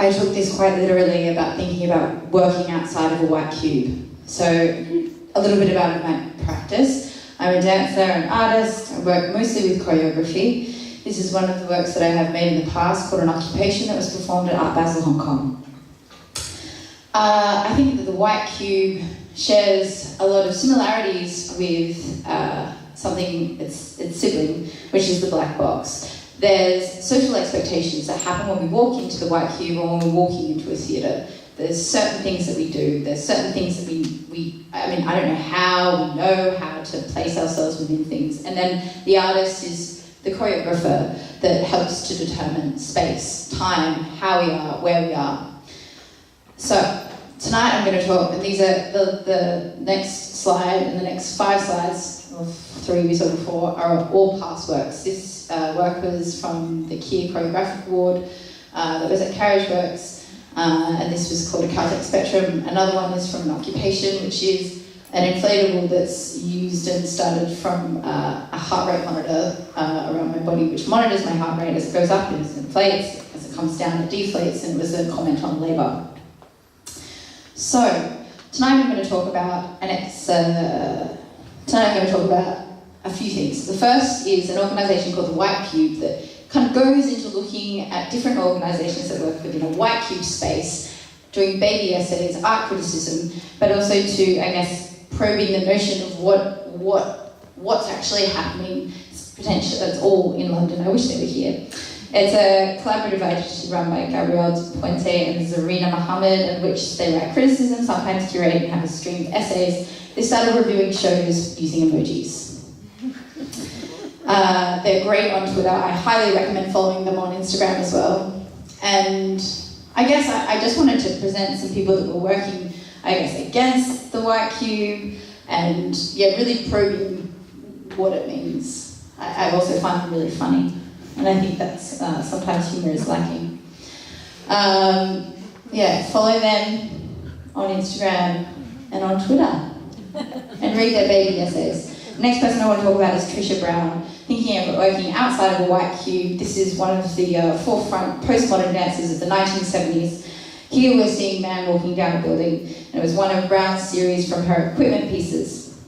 I took this quite literally about thinking about working outside of a white cube. So a little bit about my practice. I'm a dancer and artist. I work mostly with choreography. This is one of the works that I have made in the past called An Occupation that was performed at Art Basel, Hong Kong. I think that the white cube shares a lot of similarities with something, its sibling, which is the black box. There's social expectations that happen when we walk into the white cube or when we're walking into a theatre. There's certain things that we do. There's certain things that I don't know how to place ourselves within things. And then the artist is the choreographer that helps to determine space, time, how we are, where we are. So tonight I'm going to talk, and these are the next slide and the next 5 slides, or 3 we saw before, are all past works. This work was from the Keir Choreographic award that was at Carriage Works, and this was called a Caltech Spectrum. Another one is from An Occupation, which is an inflatable that's used and started from a heart rate monitor around my body, which monitors my heart rate as it goes up and as it inflates, as it comes down it deflates, and it was a comment on labour. So tonight I'm going to talk about a few things. The first is an organisation called the White Cube that kind of goes into looking at different organisations that work within a white cube space, doing baby essays, art criticism, but also to, I guess, probing the notion of what's actually happening. Potentially, it's all in London. I wish they were here. It's a collaborative agency run by Gabrielle Puente and Zarina Mohammed, in which they write criticism, sometimes curate and have a stream of essays. They started reviewing shows using emojis. They're great on Twitter. I highly recommend following them on Instagram as well. And I guess I just wanted to present some people that were working, I guess, against the white cube and, really probing what it means. I also find them really funny. And I think that's sometimes humour is lacking. Follow them on Instagram and on Twitter and read their baby essays. The next person I want to talk about is Trisha Brown. Thinking of working outside of a white cube, this is one of the forefront postmodern dancers of the 1970s. Here we're seeing a man walking down a building, and it was one of Brown's series from her equipment pieces.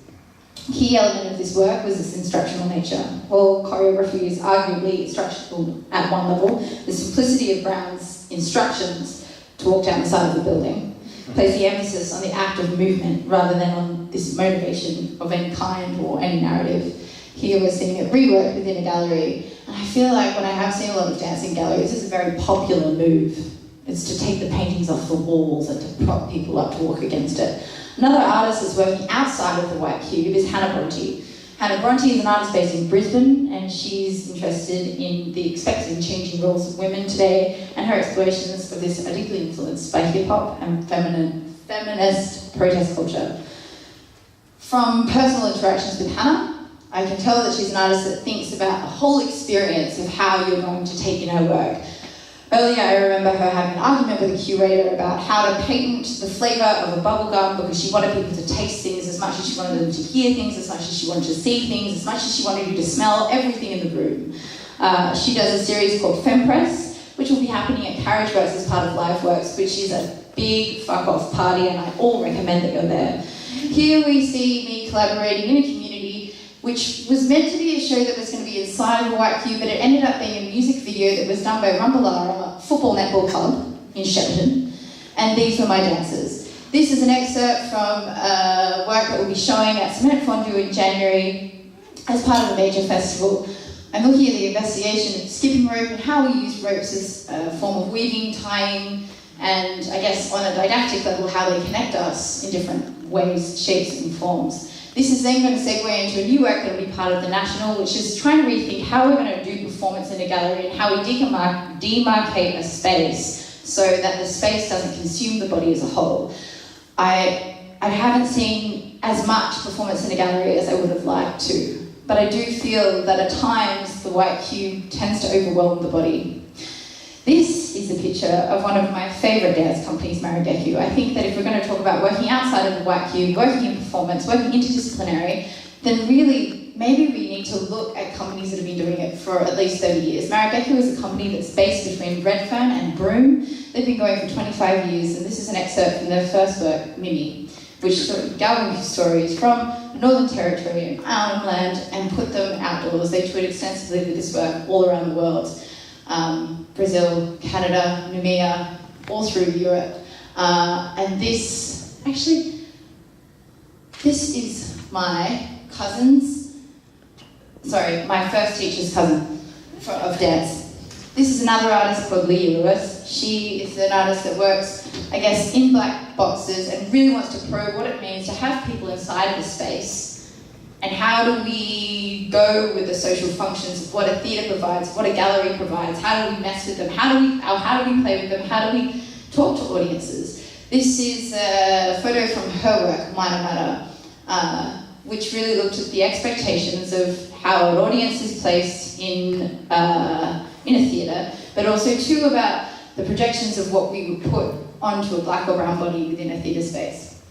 Key element of this work was its instructional nature. While choreography is arguably instructional at one level, the simplicity of Brown's instructions to walk down the side of the building place the emphasis on the act of movement rather than on this motivation of any kind or any narrative. Here we're seeing it reworked within a gallery, and I feel like when I have seen a lot of dancing galleries, this is a very popular move. It's to take the paintings off the walls and to prop people up to walk against it. Another artist that's working outside of the white cube is Hannah Bronte. Hannah Bronte is an artist based in Brisbane, and she's interested in the expected and changing roles of women today, and her explorations of this are deeply influenced by hip-hop and feminist protest culture. From personal interactions with Hannah, I can tell that she's an artist that thinks about the whole experience of how you're going to take in her work. Earlier, I remember her having an argument with a curator about how to patent the flavour of a bubblegum because she wanted people to taste things as much as she wanted them to hear things, as much as she wanted to see things, as much as she wanted you to smell everything in the room. She does a series called Fempress, which will be happening at Carriage Works as part of Live Works, which is a big fuck-off party, and I all recommend that you're there. Here we see me collaborating in a community which was meant to be a show that was going to be inside of a white cube, but it ended up being a music video that was done by Rumballara Football Netball Club in Shepparton, and these were my dancers. This is an excerpt from work that will be showing at Cement Fondue in January as part of a major festival. I'm looking at the investigation of skipping rope and how we use ropes as a form of weaving, tying, and I guess on a didactic level, how they connect us in different ways, shapes, and forms. This is then going to segue into a new work that will be part of the National, which is trying to rethink how we're going to do performance in a gallery and how we demarcate a space so that the space doesn't consume the body as a whole. I haven't seen as much performance in a gallery as I would have liked to, but I do feel that at times the white cube tends to overwhelm the body. This is a picture of one of my favourite dance companies, Marrugeku. I think that if we're going to talk about working outside of the white cube, working in performance, working interdisciplinary, then really maybe we need to look at companies that have been doing it for at least 30 years. Marrugeku is a company that's based between Redfern and Broome. They've been going for 25 years, and this is an excerpt from their first work, Mimi, which gathered stories from the Northern Territory and Arnhem Land and put them outdoors. They toured extensively with this work all around the world. Brazil, Canada, Namibia, all through Europe. And this is my my first teacher's cousin of dance. This is another artist called Leah Lewis. She is an artist that works, I guess, in black boxes and really wants to probe what it means to have people inside of a space. And how do we go with the social functions of what a theatre provides, what a gallery provides, how do we mess with them, how do we play with them, how do we talk to audiences. This is a photo from her work, Minor Matter, which really looked at the expectations of how an audience is placed in a theatre, but also too about the projections of what we would put onto a black or brown body within a theatre space.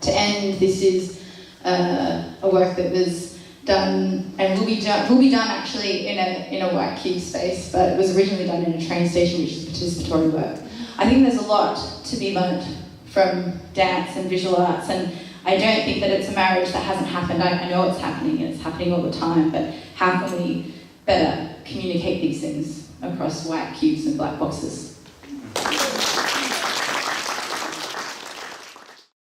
To end, this is a work that was done and will be done actually in a white cube space, but it was originally done in a train station, which is participatory work. I think there's a lot to be learnt from dance and visual arts, and I don't think that it's a marriage that hasn't happened. I know it's happening, and it's happening all the time, but how can we better communicate these things across white cubes and black boxes?